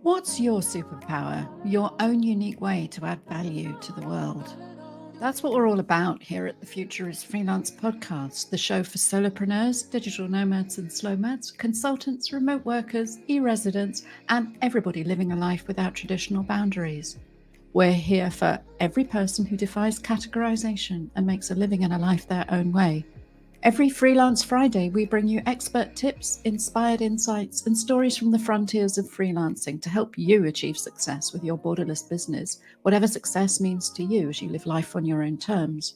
What's your superpower? Your own unique way to add value to the world? That's what we're all about here at the Future is Freelance podcast, the show for solopreneurs, digital nomads and slow-mads, consultants, remote workers, e-residents, and everybody living a life without traditional boundaries. We're here for every person who defies categorization and makes a living and a life their own way. Every Freelance Friday, we bring you expert tips, inspired insights, and stories from the frontiers of freelancing to help you achieve success with your borderless business, whatever success means to you as you live life on your own terms.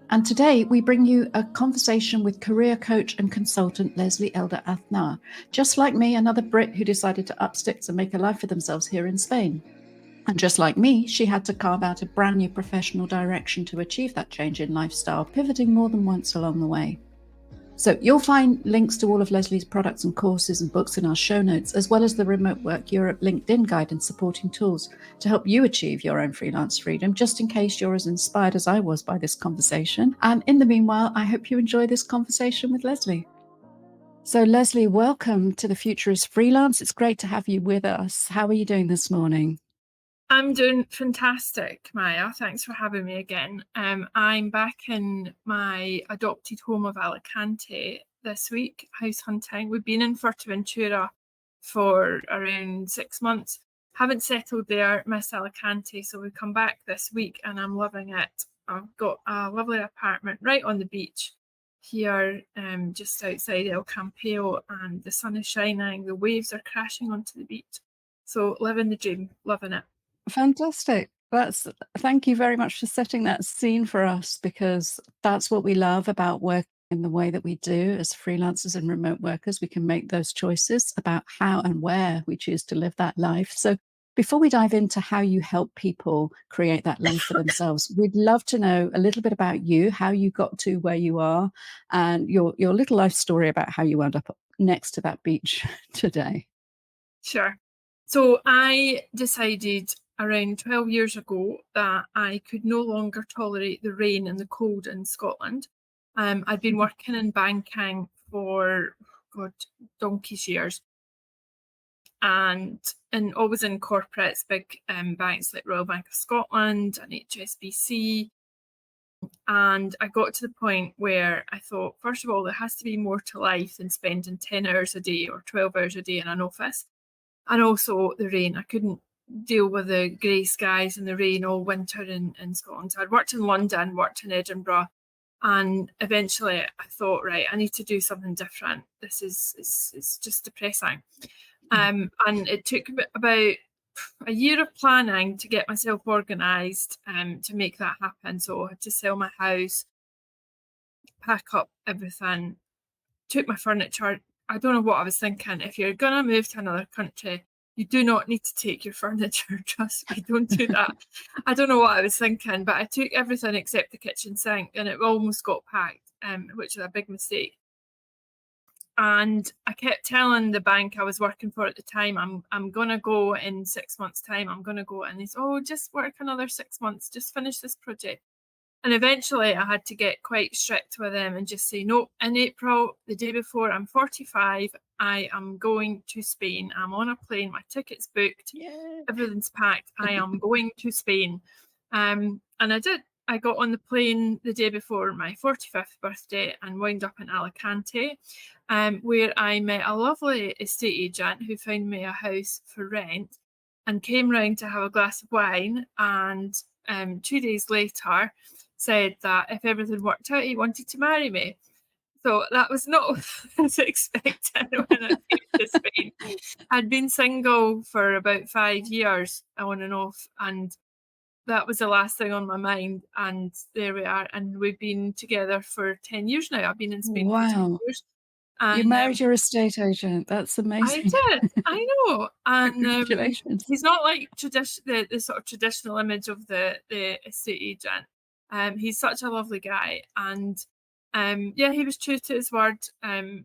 And today, we bring you a conversation with career coach and consultant Lesley Elder Aznar, just like me, another Brit who decided to up sticks and make a life for themselves here in Spain. And just like me, she had to carve out a brand new professional direction to achieve that change in lifestyle, pivoting more than once along the way. So you'll find links to all of Lesley's products and courses and books in our show notes, as well as the Remote Work Europe LinkedIn guide and supporting tools to help you achieve your own freelance freedom, just in case you're as inspired as I was by this conversation. And in the meanwhile, I hope you enjoy this conversation with Lesley. So Lesley, welcome to the Future is Freelance. It's great to have you with us. How are you doing this morning? I'm doing fantastic, Maya. Thanks for having me again. I'm back in my adopted home of Alacante this week, house hunting. We've been in Fuerteventura for around 6 months. Haven't settled there, miss Alicante, so we come back this week and I'm loving it. I've got a lovely apartment right on the beach here, just outside El Campeo, and the sun is shining, the waves are crashing onto the beach. So living the dream, loving it. Fantastic. Thank you very much for setting that scene for us, because that's what we love about working in the way that we do as freelancers and remote workers. We can make those choices about how and where we choose to live that life. So before we dive into how you help people create that life for themselves, we'd love to know a little bit about you, how you got to where you are, and your little life story about how you wound up next to that beach today. Sure. So I decided around 12 years ago that I could no longer tolerate the rain and the cold in Scotland. I'd been working in banking for, God, donkey's years, and always in corporates, big banks like Royal Bank of Scotland and HSBC. And I got to the point where I thought, first of all, there has to be more to life than spending 10 hours a day or 12 hours a day in an office. And also the rain. I couldn't deal with the grey skies and the rain all winter in Scotland. So I'd worked in London, worked in Edinburgh, and eventually I thought, right, I need to do something different. This is it's just depressing. And it took about a year of planning to get myself organised to make that happen. So I had to sell my house, pack up everything, took my furniture. I don't know what I was thinking. If you're going to move to another country, you do not need to take your furniture. Trust me, don't do that. I don't know what I was thinking, but I took everything except the kitchen sink and it almost got packed, which is a big mistake. And I kept telling the bank I was working for at the time, I'm going to go in 6 months' time. I'm going to go. And they said, oh, just work another 6 months. Just finish this project. And eventually I had to get quite strict with them and just say, no, in April, the day before I'm 45, I am going to Spain. I'm on a plane, my ticket's booked, everything's packed. I am going to Spain. And I did. I got on the plane the day before my 45th birthday and wound up in Alacante, where I met a lovely estate agent who found me a house for rent and came round to have a glass of wine. And 2 days later, said that if everything worked out, he wanted to marry me. So that was not what I was expecting when I came to Spain. I'd been single for about 5 years on and off, and that was the last thing on my mind. And there we are. And we've been together for 10 years now. I've been in Spain for 10 Wow. years. You And married your estate agent. That's I amazing. did. I know. And Congratulations. he's not like the sort of traditional image of the estate agent. He's such a lovely guy. And yeah, he was true to his word.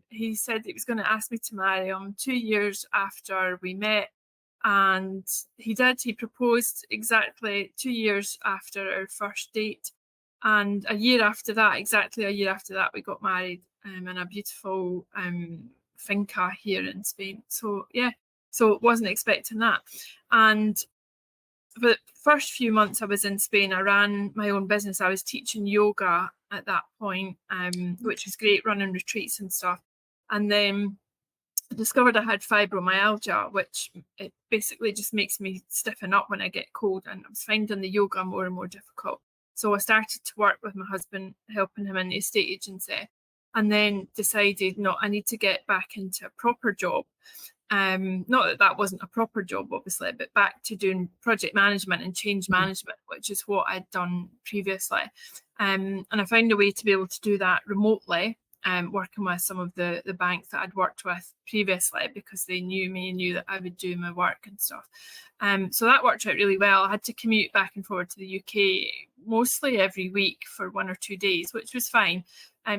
He said he was going to ask me to marry him 2 years after we met. And he did. He proposed exactly 2 years after our first date. And exactly a year after that, we got married in a beautiful finca here in Spain. So yeah, So wasn't expecting that. And for the first few months I was in Spain, I ran my own business. I was teaching yoga at that point, which was great, running retreats and stuff. And then I discovered I had fibromyalgia, which it basically just makes me stiffen up when I get cold, and I was finding the yoga more and more difficult. So I started to work with my husband, helping him in the estate agency, and then decided, no, I need to get back into a proper job. Not that that wasn't a proper job, obviously, but back to doing project management and change management, which is what I'd done previously. And I found a way to be able to do that remotely, working with some of the banks that I'd worked with previously, because they knew me and knew that I would do my work and stuff. So that worked out really well. I had to commute back and forward to the UK mostly every week for 1 or 2 days, which was fine.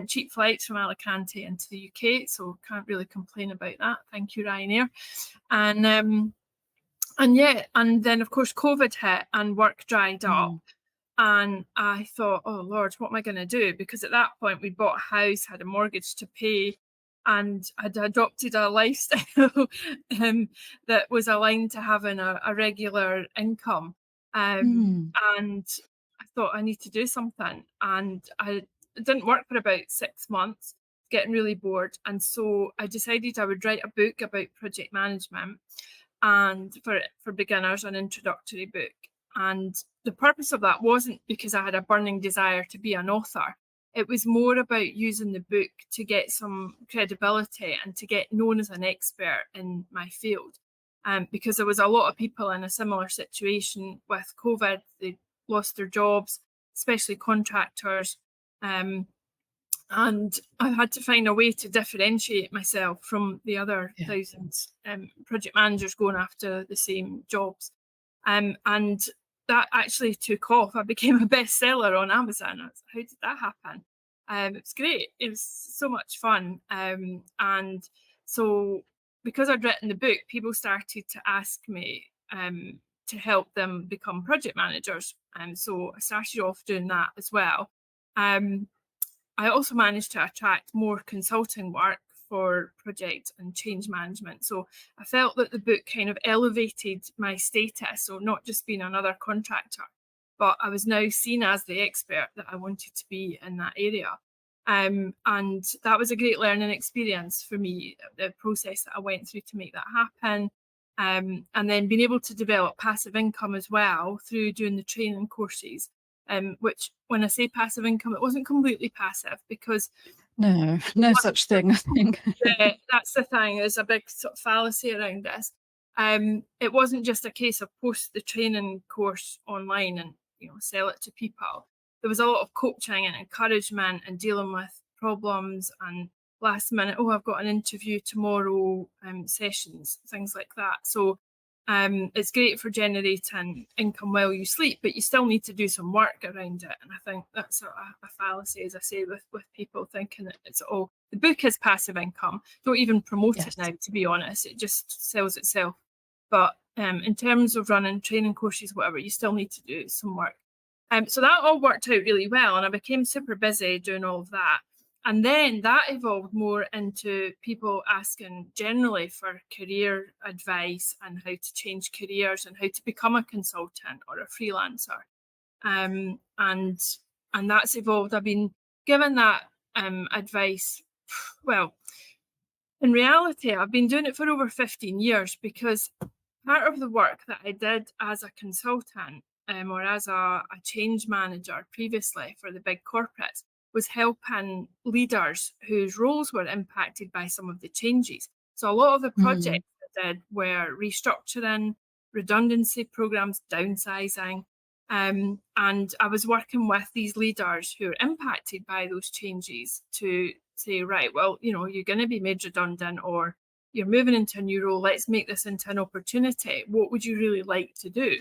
Cheap flights from Alacante into the UK, so can't really complain about that. Thank you, Ryanair. And yeah, and then of course COVID hit and work dried up. And I thought, oh Lord, what am I going to do? Because at that point we bought a house, had a mortgage to pay, and I'd adopted a lifestyle that was aligned to having a regular income. And I thought, I need to do something. And I didn't work for about 6 months, getting really bored. And so I decided I would write a book about project management, and for beginners, an introductory book. And the purpose of that wasn't because I had a burning desire to be an author. It was more about using the book to get some credibility and to get known as an expert in my field. Because there was a lot of people in a similar situation with COVID. They lost their jobs, especially contractors. And I've had to find a way to differentiate myself from the other thousands project managers going after the same jobs. And that actually took off. I became a bestseller on Amazon. How did that happen? It was great. It was so much fun. And so because I'd written the book, people started to ask me to help them become project managers. So I started off doing that as well. I also managed to attract more consulting work for project and change management. So I felt that the book kind of elevated my status. So not just being another contractor, but I was now seen as the expert that I wanted to be in that area. And that was a great learning experience for me, the process that I went through to make that happen. And then being able to develop passive income as well through doing the training courses. Which, when I say passive income, it wasn't completely passive, because no such thing, I think. yeah, that's the thing. There's a big sort of fallacy around this. It wasn't just a case of post the training course online and sell it to people. There was a lot of coaching and encouragement and dealing with problems and last minute, oh, I've got an interview tomorrow, sessions, things like that. So it's great for generating income while you sleep, but you still need to do some work around it. And I think that's a fallacy, as I say, with people thinking that it's all, the book is passive income. Don't even promote it now, to be honest. It just sells itself. But in terms of running training courses, whatever, you still need to do some work. So that all worked out really well, and I became super busy doing all of that. And then that evolved more into people asking generally for career advice and how to change careers and how to become a consultant or a freelancer. And that's evolved. I've been given that advice. Well, in reality, I've been doing it for over 15 years, because part of the work that I did as a consultant or as a change manager previously for the big corporates was helping leaders whose roles were impacted by some of the changes. So a lot of the projects I did were restructuring, redundancy programs, downsizing. And I was working with these leaders who are impacted by those changes to say, right, well, you're going to be made redundant, or you're moving into a new role. Let's make this into an opportunity. What would you really like to do?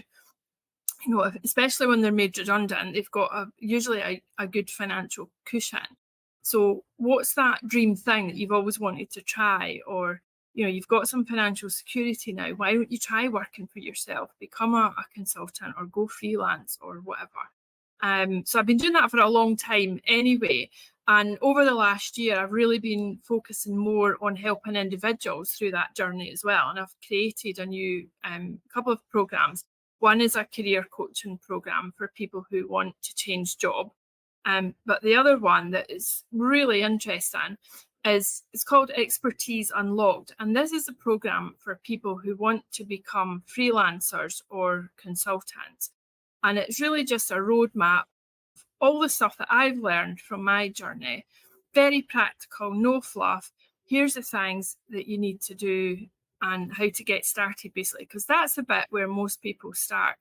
Especially when they're made redundant, they've got usually a good financial cushion. So what's that dream thing that you've always wanted to try? Or, you've got some financial security now. Why don't you try working for yourself, become a consultant, or go freelance or whatever? So I've been doing that for a long time anyway. And over the last year, I've really been focusing more on helping individuals through that journey as well. And I've created a new couple of programs. One is a career coaching program for people who want to change job. But the other one that is really interesting is it's called Expertise Unlocked. And this is a program for people who want to become freelancers or consultants. And it's really just a roadmap, all the stuff that I've learned from my journey, very practical, no fluff. Here's the things that you need to do and how to get started, basically, because that's the bit where most people start.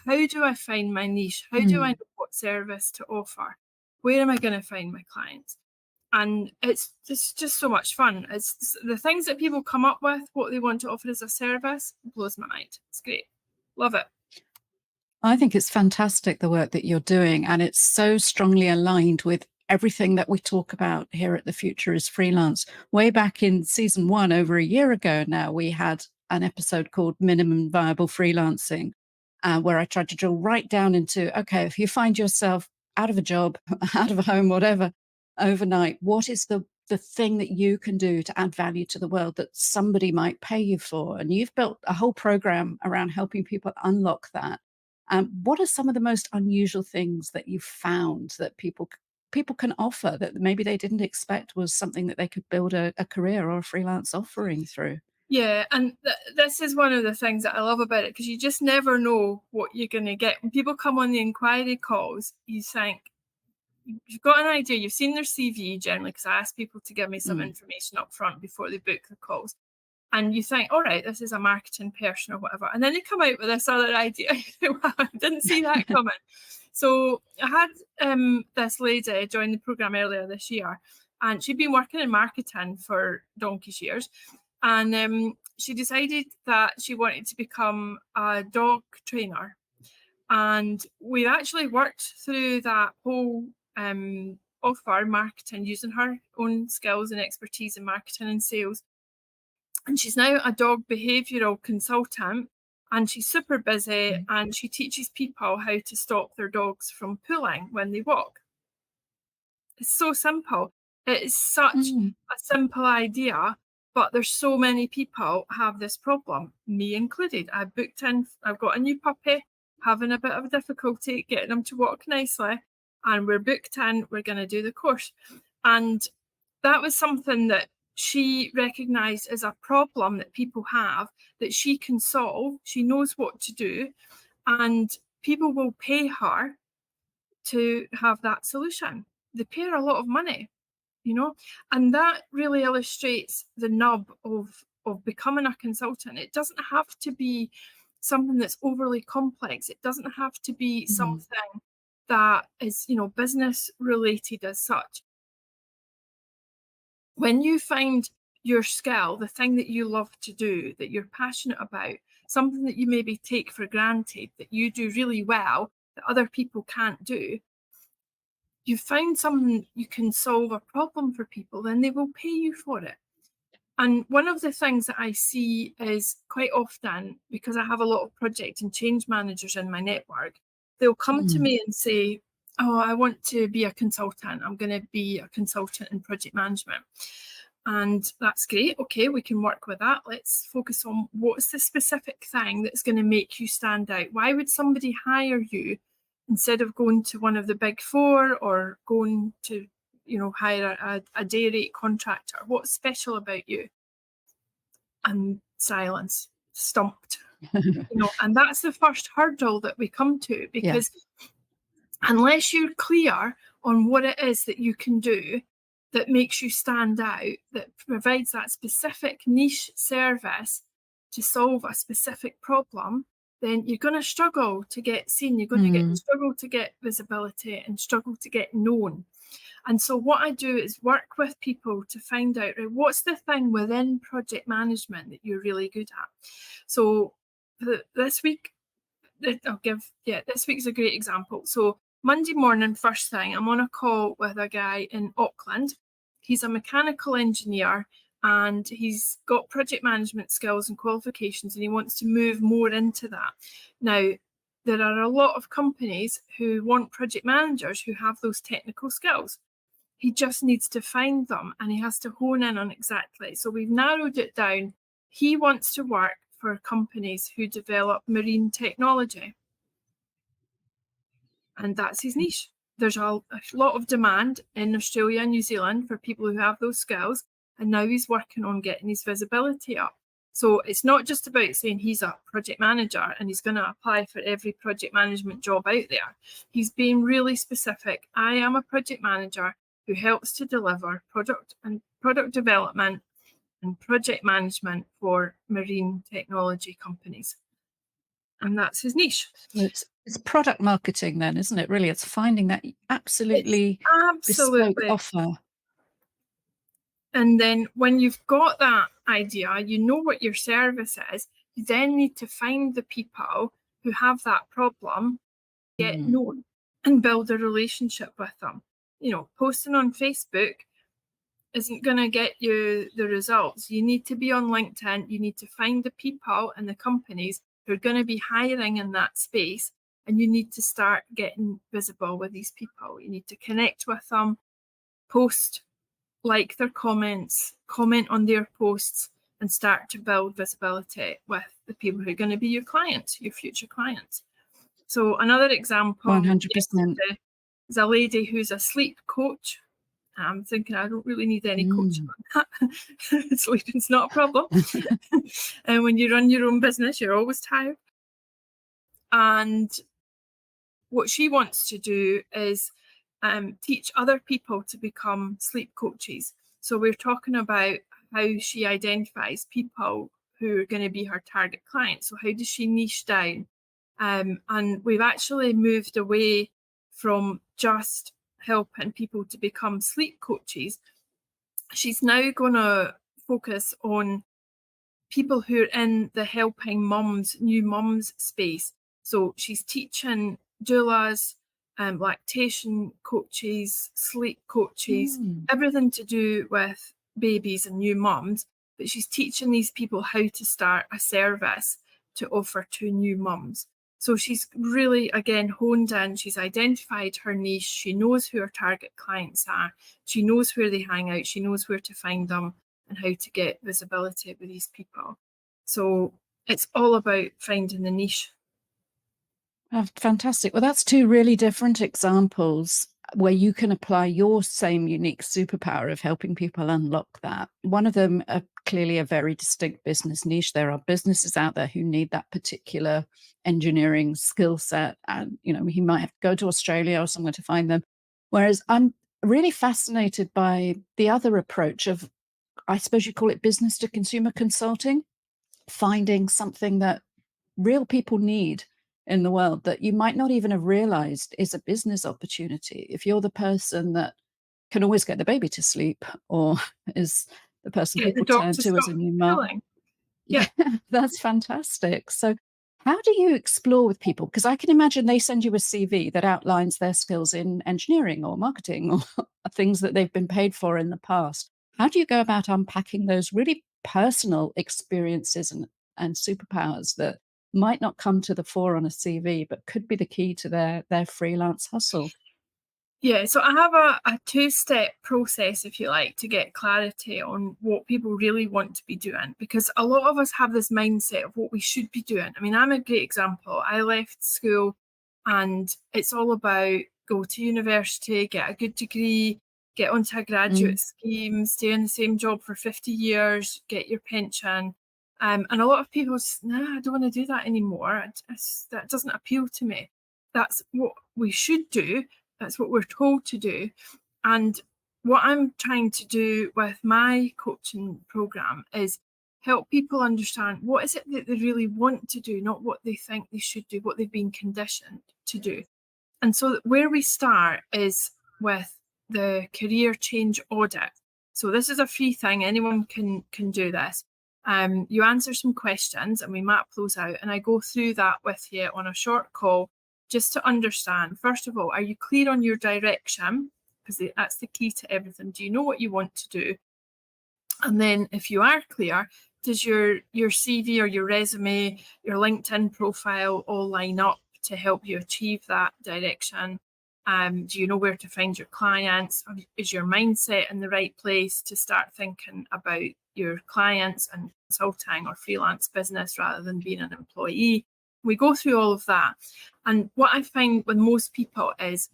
How do I find my niche? How do I know what service to offer? Where am I going to find my clients? And it's just so much fun. It's the things that people come up with, what they want to offer as a service, blows my mind. It's great. Love it. I think it's fantastic, the work that you're doing, and it's so strongly aligned with everything that we talk about here at The Future is Freelance. Way back in season 1, over a year ago now, we had an episode called Minimum Viable Freelancing, where I tried to drill right down into, okay, if you find yourself out of a job, out of a home, whatever, overnight, what is the thing that you can do to add value to the world that somebody might pay you for? And you've built a whole program around helping people unlock that. What are some of the most unusual things that you've found that people can offer that maybe they didn't expect was something that they could build a career or a freelance offering through? Yeah, and this is one of the things that I love about it, because you just never know what you're going to get. When people come on the inquiry calls, you think, you've got an idea, you've seen their CV generally, because I ask people to give me some information up front before they book the calls. And you think, all right, this is a marketing person or whatever. And then they come out with this other idea. Wow, I didn't see that coming. So I had this lady join the program earlier this year, and she'd been working in marketing for donkey's years. And she decided that she wanted to become a dog trainer. And we actually worked through that whole offer, marketing, using her own skills and expertise in marketing and sales. And she's now a dog behavioural consultant, and she's super busy, and she teaches people how to stop their dogs from pulling when they walk. It's so simple. It is such a simple idea, but there's so many people have this problem, me included. I've got a new puppy, having a bit of difficulty getting him to walk nicely, and we're booked in, we're going to do the course. And that was something that she recognised as a problem that people have, that she can solve. She knows what to do, and people will pay her to have that solution. They pay her a lot of money, and that really illustrates the nub of becoming a consultant. It doesn't have to be something that's overly complex. It doesn't have to be something that is, business related as such. When you find your skill, the thing that you love to do, that you're passionate about, something that you maybe take for granted, that you do really well, that other people can't do, you find something you can solve a problem for people, then they will pay you for it. And one of the things that I see is quite often, because I have a lot of project and change managers in my network, they'll come to me and say, oh, I want to be a consultant. I'm going to be a consultant in project management. And that's great. Okay, we can work with that. Let's focus on what's the specific thing that's going to make you stand out. Why would somebody hire you instead of going to one of the big four or going to, hire a day rate contractor? What's special about you? And silence, stumped. And that's the first hurdle that we come to, because unless you're clear on what it is that you can do that makes you stand out, that provides that specific niche service to solve a specific problem, then you're going to struggle to get seen. You're going to struggle to get visibility and struggle to get known. And so what I do is work with people to find out, right, what's the thing within project management that you're really good at. So this week, this week's a great example. So Monday morning, first thing, I'm on a call with a guy in Auckland. He's a mechanical engineer, and he's got project management skills and qualifications, and he wants to move more into that. Now, there are a lot of companies who want project managers who have those technical skills. He just needs to find them, and he has to hone in on exactly. So we've narrowed it down. He wants to work for companies who develop marine technology, and that's his niche. There's a lot of demand in Australia and New Zealand for people who have those skills, and now he's working on getting his visibility up. So it's not just about saying he's a project manager and he's going to apply for every project management job out there. He's being really specific. I am a project manager who helps to deliver product development and project management for marine technology companies. And that's his niche. It's product marketing then, isn't it? Really, it's finding that absolutely bespoke offer. And then when you've got that idea, you know what your service is, you then need to find the people who have that problem, get known, and build a relationship with them. You know, posting on Facebook isn't going to get you the results. You need to be on LinkedIn. You need to find the people and the companies who are going to be hiring in that space, and you need to start getting visible with these people. You need to connect with them, post, like their comments, comment on their posts, and start to build visibility with the people who are going to be your clients, your future clients. So another example 100% is a lady who's a sleep coach. I'm thinking I don't really need any coaching on that. Sleeping's not a problem. And when you run your own business, you're always tired. And what she wants to do is teach other people to become sleep coaches. So we're talking about how she identifies people who are going to be her target clients. So how does she niche down? And we've actually moved away from just helping people to become sleep coaches. She's now going to focus on people who are in the helping mums, new mums space. So she's teaching doulas, lactation coaches, sleep coaches, everything to do with babies and new mums. But she's teaching these people how to start a service to offer to new mums. So she's really, again, honed in. She's identified her niche. She knows who her target clients are. She knows where they hang out. She knows where to find them and how to get visibility with these people. So it's all about finding the niche. Oh, fantastic. Well, that's two really different examples where you can apply your same unique superpower of helping people unlock that. One of them are clearly a very distinct business niche. There are businesses out there who need that particular engineering skill set, and he might have to go to Australia or somewhere to find them. Whereas I'm really fascinated by the other approach of, I suppose you call it business to consumer consulting, finding something that real people need in the world that you might not even have realized is a business opportunity. If you're the person that can always get the baby to sleep, or is the person people turn to as a new mom. Yeah, that's fantastic. So how do you explore with people? Because I can imagine they send you a CV that outlines their skills in engineering or marketing or things that they've been paid for in the past. How do you go about unpacking those really personal experiences and superpowers that might not come to the fore on a CV, but could be the key to their freelance hustle? Yeah, so I have a two-step process, if you like, to get clarity on what people really want to be doing, because a lot of us have this mindset of what we should be doing. I mean, I'm a great example. I left school and it's all about go to university, get a good degree, get onto a graduate scheme, stay in the same job for 50 years, get your pension. And a lot of people say, nah, I don't want to do that anymore. That doesn't appeal to me. That's what we should do. That's what we're told to do. And what I'm trying to do with my coaching program is help people understand what is it that they really want to do, not what they think they should do, what they've been conditioned to do. And so where we start is with the career change audit. So this is a free thing. Anyone can do this. You answer some questions and we map those out, and I go through that with you on a short call just to understand, first of all, are you clear on your direction? Because that's the key to everything. Do you know what you want to do? And then if you are clear, does your CV or your resume, your LinkedIn profile all line up to help you achieve that direction? Do you know where to find your clients? Is your mindset in the right place to start thinking about your clients and consulting or freelance business rather than being an employee? We go through all of that. And what I find with most people is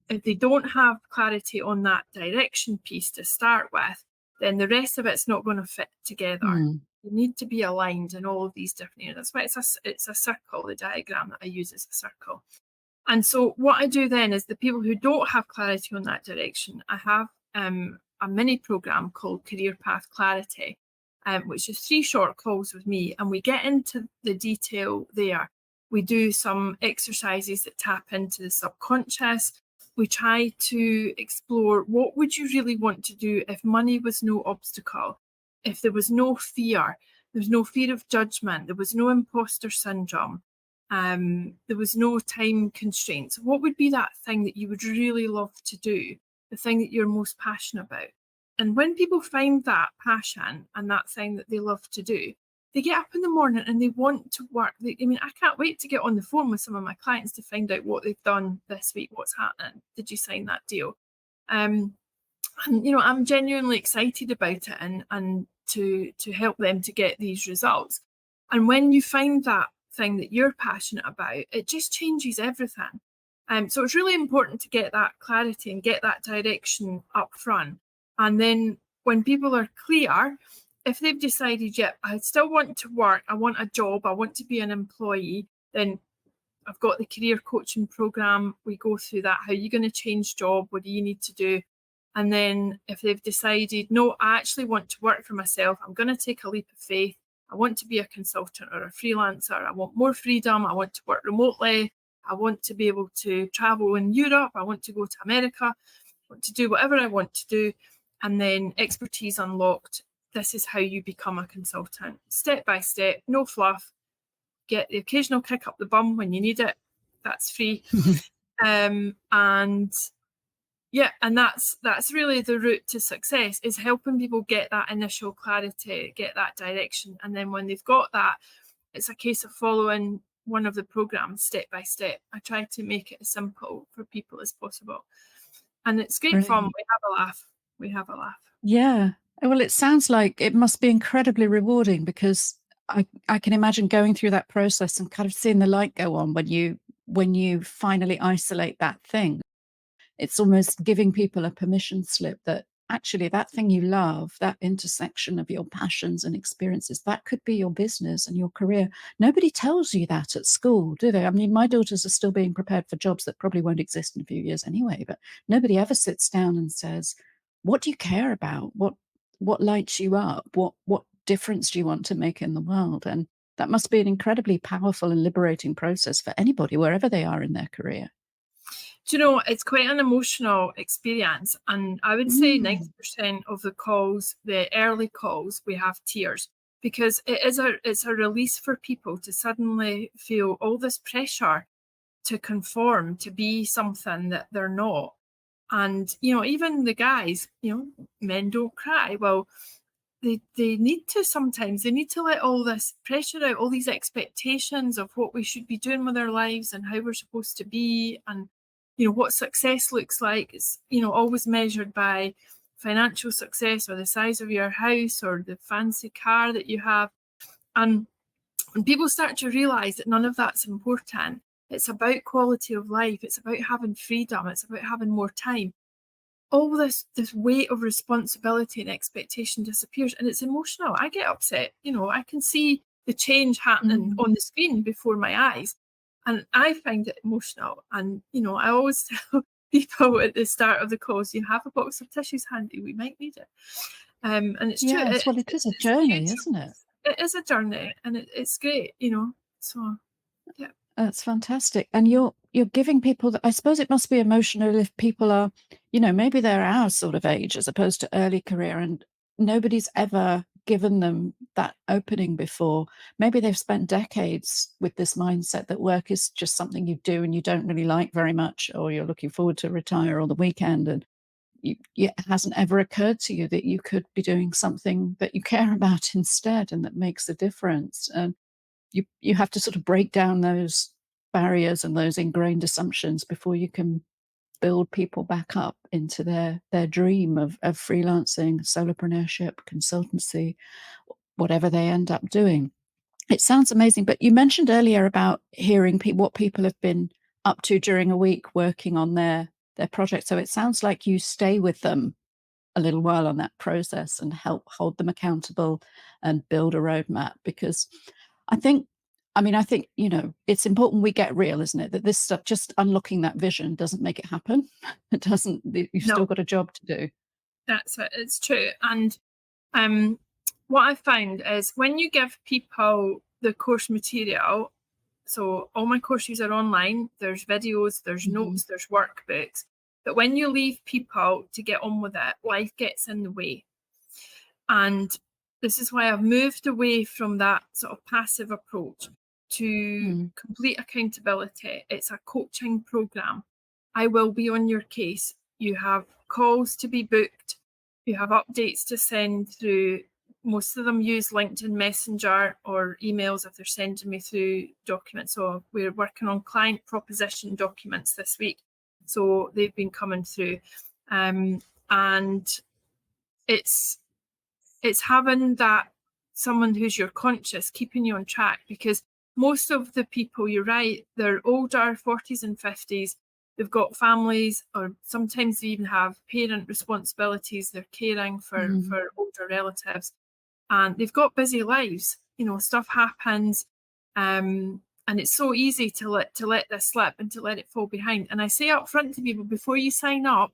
if they don't have clarity on that direction piece to start with, then the rest of it's not going to fit together. Mm. You need to be aligned in all of these different areas. That's why it's a circle. The diagram that I use is a circle. And so what I do then is the people who don't have clarity on that direction, I have a mini program called Career Path Clarity, which is 3 short calls with me, and we get into the detail there. We do some exercises that tap into the subconscious. We try to explore what would you really want to do if money was no obstacle, if there was no fear, there was no fear of judgment, there was no imposter syndrome, there was no time constraints. What would be that thing that you would really love to do, the thing that you're most passionate about? And when people find that passion and that thing that they love to do, they get up in the morning and they want to work. I can't wait to get on the phone with some of my clients to find out what they've done this week, what's happening. Did you sign that deal? And I'm genuinely excited about it and to help them to get these results. And when you find that thing that you're passionate about, it just changes everything. So it's really important to get that clarity and get that direction up front. And then when people are clear, if they've decided, yeah, I still want to work, I want a job, I want to be an employee, then I've got the career coaching program. We go through that. How are you going to change job? What do you need to do? And then if they've decided, no, I actually want to work for myself, I'm going to take a leap of faith. I want to be a consultant or a freelancer. I want more freedom. I want to work remotely. I want to be able to travel in Europe. I want to go to America. I want to do whatever I want to do. And then expertise unlocked. This is how you become a consultant. Step by step, no fluff. Get the occasional kick up the bum when you need it. That's free. And that's really the route to success, is helping people get that initial clarity, get that direction. And then when they've got that, it's a case of following one of the programs step by step. I try to make it as simple for people as possible. And it's great fun. Brilliant. We have a laugh. We have a laugh. Yeah. Well, it sounds like it must be incredibly rewarding, because I can imagine going through that process and kind of seeing the light go on when you finally isolate that thing. It's almost giving people a permission slip that actually that thing you love, that intersection of your passions and experiences, that could be your business and your career. Nobody tells you that at school, do they? I mean, my daughters are still being prepared for jobs that probably won't exist in a few years anyway, but nobody ever sits down and says, what do you care about? What lights you up? What difference do you want to make in the world? And that must be an incredibly powerful and liberating process for anybody, wherever they are in their career. Do you know, it's quite an emotional experience. And I would say Mm. 90% of the calls, the early calls, we have tears, because it's a release for people to suddenly feel all this pressure to conform, to be something that they're not. And, even the guys, men don't cry. Well, they need to sometimes. They need to let all this pressure out, all these expectations of what we should be doing with our lives and how we're supposed to be, and what success looks like. It's always measured by financial success or the size of your house or the fancy car that you have. And when people start to realize that none of that's important, it's about quality of life, it's about having freedom, it's about having more time, all this weight of responsibility and expectation disappears, and it's emotional. I get upset. I can see the change happening Mm. on the screen before my eyes, and I find it emotional. And I always tell people at the start of the calls, you have a box of tissues handy, we might need it. And it's true. Yes, well, it is a It's a journey, huge isn't it? it is a journey, and it's great. So yeah. That's fantastic. And you're giving people I suppose it must be emotional if people are, maybe they're our sort of age as opposed to early career, and nobody's ever given them that opening before. Maybe they've spent decades with this mindset that work is just something you do and you don't really like very much, or you're looking forward to retire or the weekend, and it hasn't ever occurred to you that you could be doing something that you care about instead and that makes a difference. And you have to sort of break down those barriers and those ingrained assumptions before you can build people back up into their dream of freelancing, solopreneurship, consultancy, whatever they end up doing. It sounds amazing, but you mentioned earlier about hearing what people have been up to during a week working on their project. So it sounds like you stay with them a little while on that process and help hold them accountable and build a roadmap. Because I think, it's important we get real, isn't it? That this stuff, just unlocking that vision doesn't make it happen. It doesn't, you've still No, got a job to do. that's it. It's true. And what I found is when you give people the course material, so all my courses are online, there's videos, there's notes, there's workbooks. But when you leave people to get on with it, life gets in the way. And this is why I've moved away from that sort of passive approach to complete accountability. It's a coaching program. I will be on your case. You have calls to be booked. You have updates to send through. Most of them use LinkedIn Messenger or emails if they're sending me through documents. So we're working on client proposition documents this week. So they've been coming through. And it's having that someone who's your conscious, keeping you on track, because most of the people, you're right, they're older, 40s and 50s. They've got families, or sometimes they even have parent responsibilities. They're caring for older relatives, and they've got busy lives. Stuff happens, and it's so easy to let this slip and to let it fall behind. And I say up front to people, before you sign up,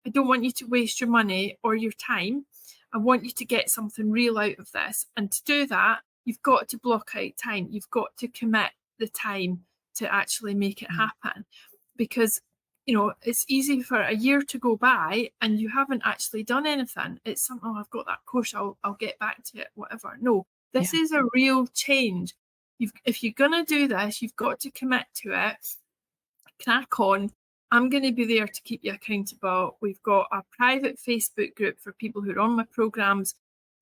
I don't want you to waste your money or your time. I want you to get something real out of this. And to do that, you've got to block out time. You've got to commit the time to actually make it happen. Because, it's easy for a year to go by and you haven't actually done anything. It's something, I've got that course, I'll get back to it, whatever. No, this is a real change. If you're going to do this, you've got to commit to it. Crack on. I'm going to be there to keep you accountable. We've got a private Facebook group for people who are on my programs,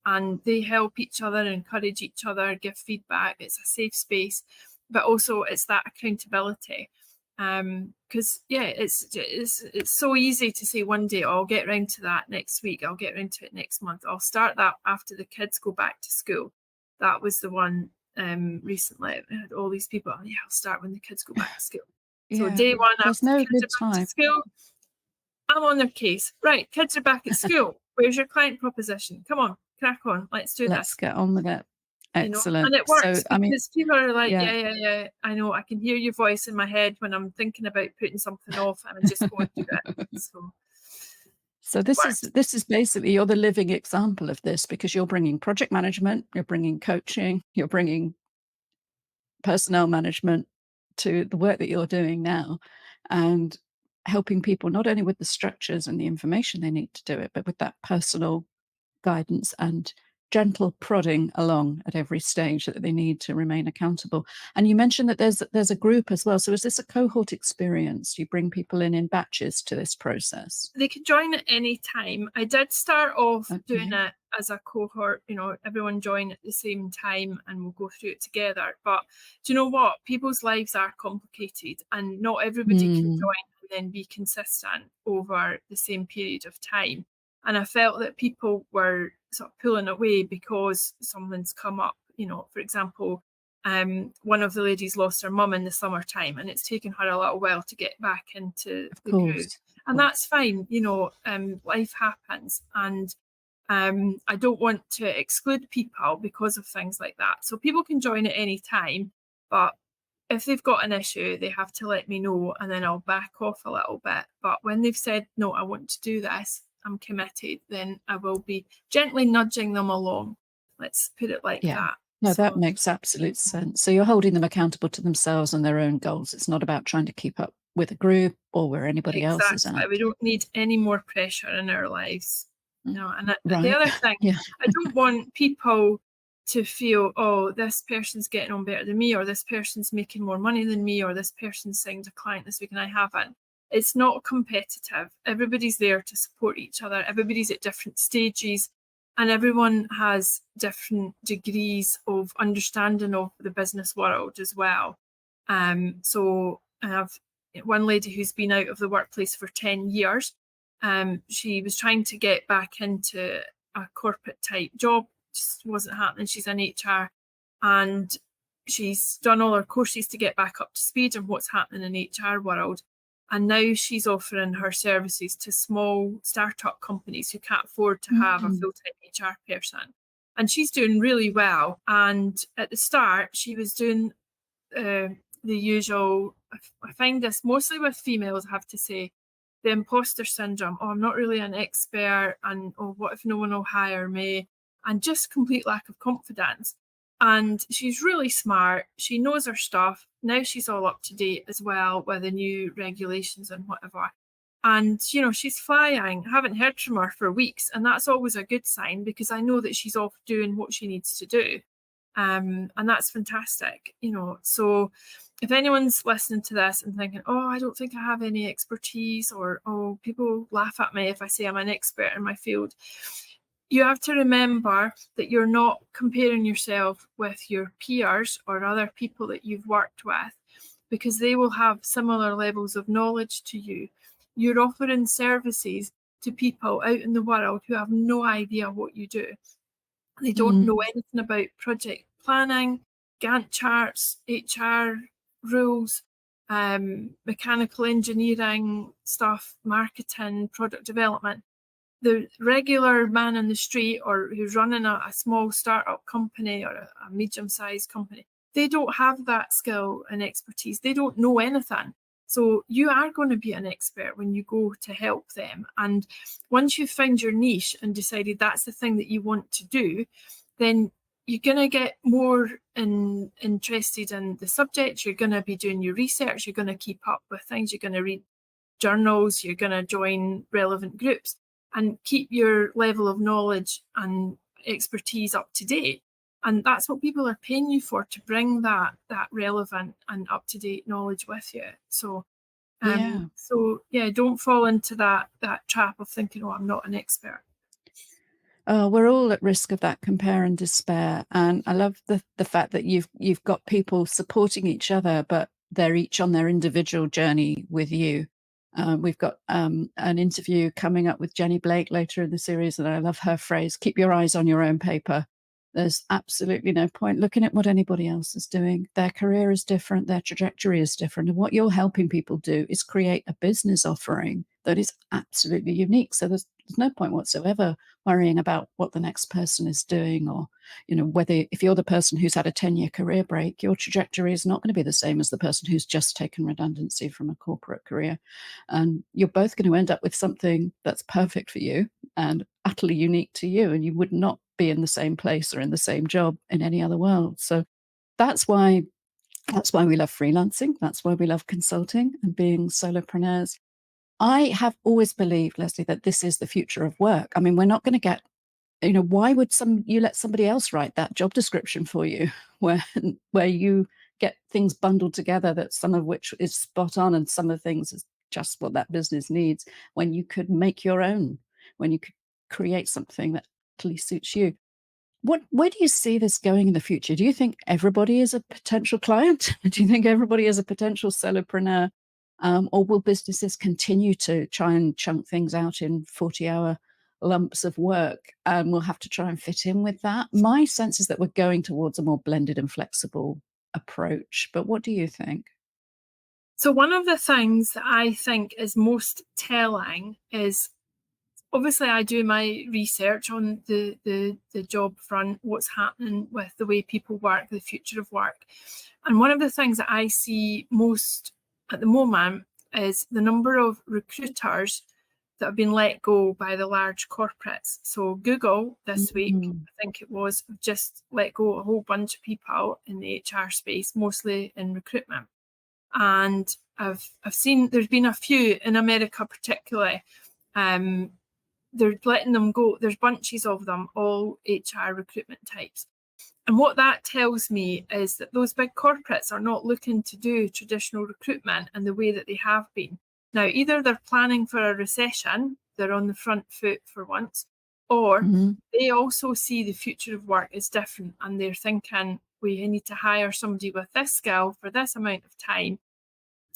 and they help each other, encourage each other, give feedback. It's a safe space, but also it's that accountability. Because it's so easy to say one day, I'll get round to that next week. I'll get round to it next month. I'll start that after the kids go back to school. That was the one recently. I had all these people. I'll start when the kids go back to school. So day one, there's after no the kids good are back to time. school, I'm on their case. Right, kids are back at school. Where's your client proposition? Come on, crack on. Let's do Let's this. get on with it. Excellent. And it works because people are like, yeah. yeah, I know. I can hear your voice in my head when I'm thinking about putting something off, and I just go and do it. So this is basically, you're the living example of this, because you're bringing project management, you're bringing coaching, you're bringing personnel management to the work that you're doing now, and helping people not only with the structures and the information they need to do it, but with that personal guidance and gentle prodding along at every stage that they need to remain accountable. And you mentioned that there's a group as well. So is this a cohort experience? You bring people in batches to this process? They can join at any time. I did start off doing it as a cohort, everyone join at the same time and we'll go through it together. But do you know what? People's lives are complicated, and not everybody can join and then be consistent over the same period of time. And I felt that people were sort of pulling away because something's come up. For example, one of the ladies lost her mum in the summertime, and it's taken her a little while to get back into the group. And that's fine. Life happens. And I don't want to exclude people because of things like that. So people can join at any time, but if they've got an issue, they have to let me know, and then I'll back off a little bit. But when they've said, no, I want to do this, I'm committed, then I will be gently nudging them along. Let's put it like that. No, that makes absolute sense. So you're holding them accountable to themselves and their own goals. It's not about trying to keep up with a group or where anybody else is at. We don't need any more pressure in our lives. No, and Right. the other thing, I don't want people to feel, oh, this person's getting on better than me, or this person's making more money than me, or this person's signed a client this week and I haven't. It's not competitive. Everybody's there to support each other. Everybody's at different stages, and everyone has different degrees of understanding of the business world as well. So I have, one lady who's been out of the workplace for 10 years. She was trying to get back into a corporate type job, just wasn't happening. She's in HR, and she's done all her courses to get back up to speed on what's happening in HR world. And now she's offering her services to small startup companies who can't afford to have a full-time HR person. And she's doing really well. And at the start, she was doing the usual, I find this mostly with females, I have to say, the imposter syndrome. Oh, I'm not really an expert, and oh, what if no one will hire me? And just complete lack of confidence. And she's really smart. She knows her stuff. Now she's all up to date as well with the new regulations and whatever. And, you know, she's flying. I haven't heard from her for weeks. And that's always a good sign, because I know that she's off doing what she needs to do. And that's fantastic, you know. So if anyone's listening to this and thinking, oh, I don't think I have any expertise, or, oh, people laugh at me if I say I'm an expert in my field, you have to remember that you're not comparing yourself with your peers or other people that you've worked with, because they will have similar levels of knowledge to you. You're offering services to people out in the world who have no idea what you do. They don't know anything about project planning, Gantt charts, HR rules, mechanical engineering stuff, marketing, product development. The regular man in the street, or who's running a small startup company or a medium-sized company, they don't have that skill and expertise. They don't know anything. So you are going to be an expert when you go to help them. And once you've found your niche and decided that's the thing that you want to do, then you're going to get more interested in the subject. You're going to be doing your research. You're going to keep up with things. You're going to read journals. You're going to join relevant groups and keep your level of knowledge and expertise up to date. And that's what people are paying you for, to bring that relevant and up-to-date knowledge with you. So don't fall into that trap of thinking, oh, I'm not an expert. We're all at risk of that compare and despair. And I love the fact that you've got people supporting each other, but they're each on their individual journey with you. We've got an interview coming up with Jenny Blake later in the series, and I love her phrase, keep your eyes on your own paper. There's absolutely no point looking at what anybody else is doing. Their career is different, their trajectory is different. And what you're helping people do is create a business offering that is absolutely unique. So there's no point whatsoever worrying about what the next person is doing, or, you know, whether, if you're the person who's had a 10-year career break, your trajectory is not going to be the same as the person who's just taken redundancy from a corporate career. And you're both going to end up with something that's perfect for you and utterly unique to you, and you would not be in the same place or in the same job in any other world. So that's why we love freelancing. That's why we love consulting and being solopreneurs. I have always believed, Lesley, that this is the future of work. I mean, we're not going to get, you know, why would you let somebody else write that job description for you, where you get things bundled together, that some of which is spot on and some of the things is just what that business needs, when you could make your own, when you could create something that actually suits you. Where do you see this going in the future? Do you think everybody is a potential client? Do you think everybody is a potential solopreneur? Or will businesses continue to try and chunk things out in 40-hour lumps of work, and we'll have to try and fit in with that? My sense is that we're going towards a more blended and flexible approach. But what do you think? So one of the things that I think is most telling is, obviously I do my research on the job front, what's happening with the way people work, the future of work. And one of the things that I see most at the moment is the number of recruiters that have been let go by the large corporates. So Google this week, I think it was, just let go a whole bunch of people in the HR space, mostly in recruitment. And I've seen there's been a few in America particularly. They're letting them go. There's bunches of them, all HR recruitment types. And what that tells me is that those big corporates are not looking to do traditional recruitment in the way that they have been. Now, either they're planning for a recession, they're on the front foot for once, or they also see the future of work is different, and they're thinking, we need to hire somebody with this skill for this amount of time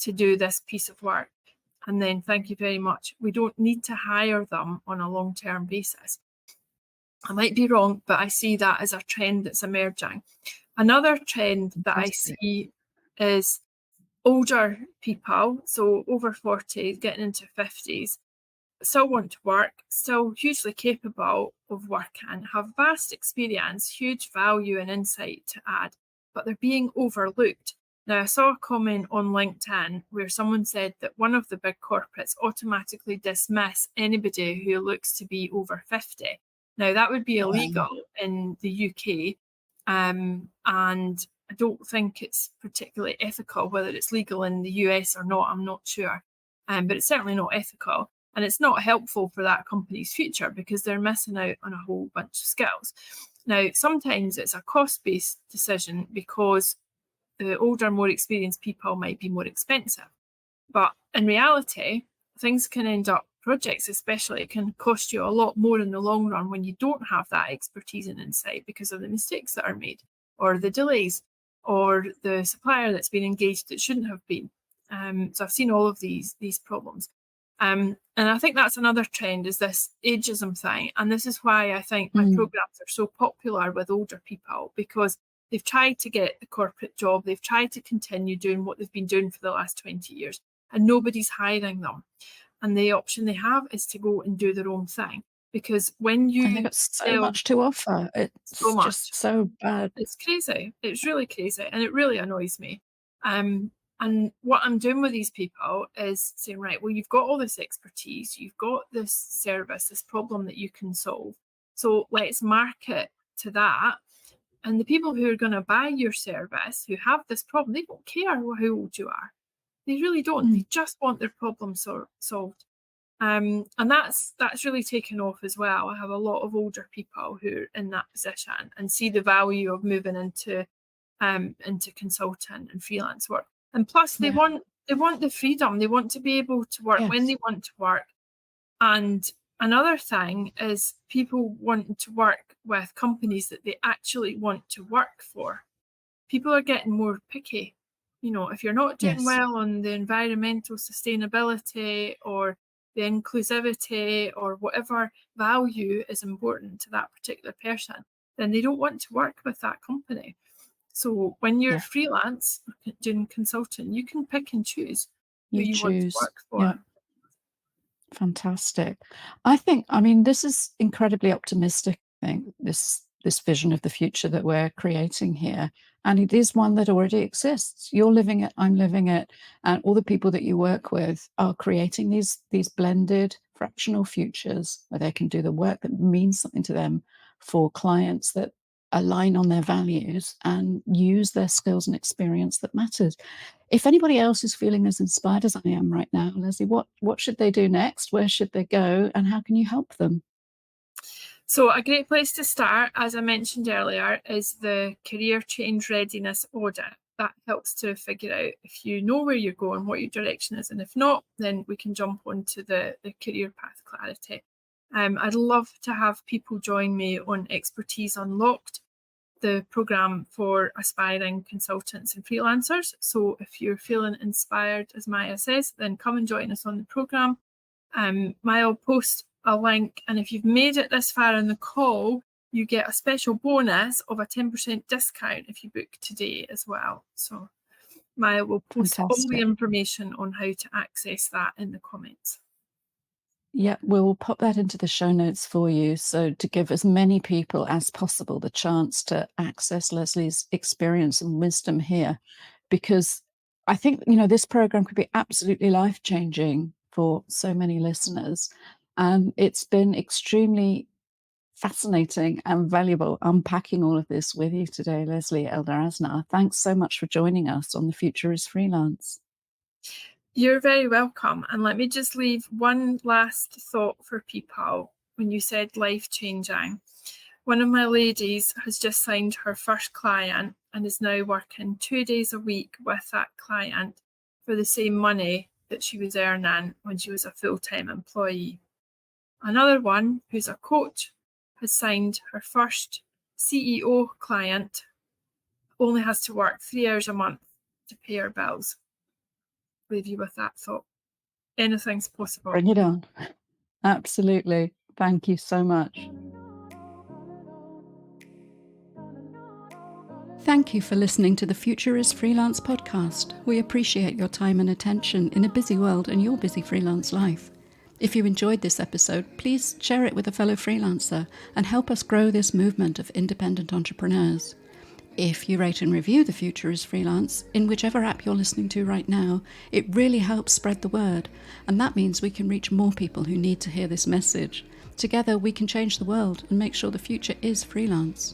to do this piece of work, and then thank you very much. We don't need to hire them on a long-term basis. I might be wrong, but I see that as a trend that's emerging. Another trend that I see is older people, so over 40, getting into 50s, still want to work, still hugely capable of working, have vast experience, huge value and insight to add, but they're being overlooked. Now, I saw a comment on LinkedIn where someone said that one of the big corporates automatically dismiss anybody who looks to be over 50. Now, that would be illegal in the UK, and I don't think it's particularly ethical. Whether it's legal in the US or not, I'm not sure, but it's certainly not ethical. And it's not helpful for that company's future because they're missing out on a whole bunch of skills. Now, sometimes it's a cost-based decision because the older, more experienced people might be more expensive. But in reality, things can end up, projects especially, can cost you a lot more in the long run when you don't have that expertise and insight because of the mistakes that are made, or the delays, or the supplier that's been engaged that shouldn't have been. So I've seen all of these problems. And I think that's another trend, is this ageism thing. And this is why I think my programs are so popular with older people, because they've tried to get the corporate job, they've tried to continue doing what they've been doing for the last 20 years, and nobody's hiring them. And the option they have is to go and do their own thing. Because when you and they've got so much to offer, it's so much, just so bad. it's crazy. It's really crazy, and it really annoys me. And what I'm doing with these people is saying, right, well, you've got all this expertise, you've got this service, this problem that you can solve. So let's market to that. And the people who are going to buy your service, who have this problem, they don't care how old you are. They really don't. They just want their problem solved. And that's really taken off as well. I have a lot of older people who are in that position and see the value of moving into consulting and freelance work. And plus, they want the freedom. They want to be able to work when they want to work. And another thing is people wanting to work with companies that they actually want to work for. People are getting more picky. You know, if you're not doing well on the environmental sustainability or the inclusivity or whatever value is important to that particular person, then they don't want to work with that company. So when you're freelance doing consulting, you can pick and choose who you want to work for. Yeah. Fantastic. I mean, this is incredibly optimistic, I think, this vision of the future that we're creating here. And it is one that already exists. You're living it, I'm living it, and all the people that you work with are creating these blended fractional futures where they can do the work that means something to them for clients that align on their values and use their skills and experience that matters. If anybody else is feeling as inspired as I am right now, Lesley, what should they do next? Where should they go? And how can you help them? So a great place to start, as I mentioned earlier, is the Career Change Readiness Audit. That helps to figure out if you know where you're going, what your direction is. And if not, then we can jump onto the Career Path Clarity. I'd love to have people join me on Expertise Unlocked, the programme for aspiring consultants and freelancers. So if you're feeling inspired, as Maya says, then come and join us on the programme. Maya will post a link, and if you've made it this far in the call, you get a special bonus of a 10% discount if you book today as well. So Maya will post all the information on how to access that in the comments. Yeah, we'll pop that into the show notes for you. So to give as many people as possible the chance to access Lesley's experience and wisdom here, because I think, you know, this program could be absolutely life-changing for so many listeners. And it's been extremely fascinating and valuable unpacking all of this with you today, Lesley Elder Aznar. Thanks so much for joining us on The Future is Freelance. You're very welcome. And let me just leave one last thought for people when you said life-changing. One of my ladies has just signed her first client and is now working 2 days a week with that client for the same money that she was earning when she was a full-time employee. Another one, who's a coach, has signed her first CEO client, only has to work 3 hours a month to pay her bills. leave you with that thought. Anything's possible. Bring it on. Absolutely. Thank you so much. Thank you for listening to the Future is Freelance podcast. We appreciate your time and attention in a busy world and your busy freelance life. If you enjoyed this episode, please share it with a fellow freelancer and help us grow this movement of independent entrepreneurs. If you rate and review The Future is Freelance in whichever app you're listening to right now, it really helps spread the word, and that means we can reach more people who need to hear this message. Together we can change the world and make sure the future is freelance.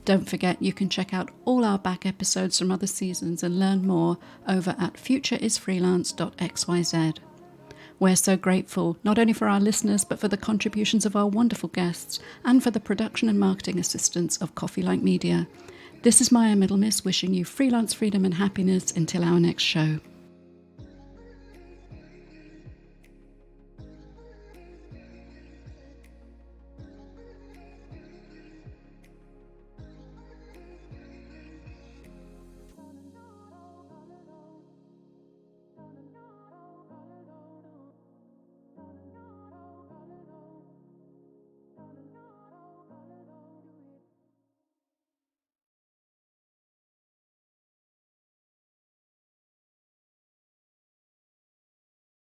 Don't forget you can check out all our back episodes from other seasons and learn more over at futureisfreelance.xyz. We're so grateful, not only for our listeners, but for the contributions of our wonderful guests and for the production and marketing assistance of Coffee Like Media. This is Maya Middlemiss wishing you freelance freedom and happiness until our next show.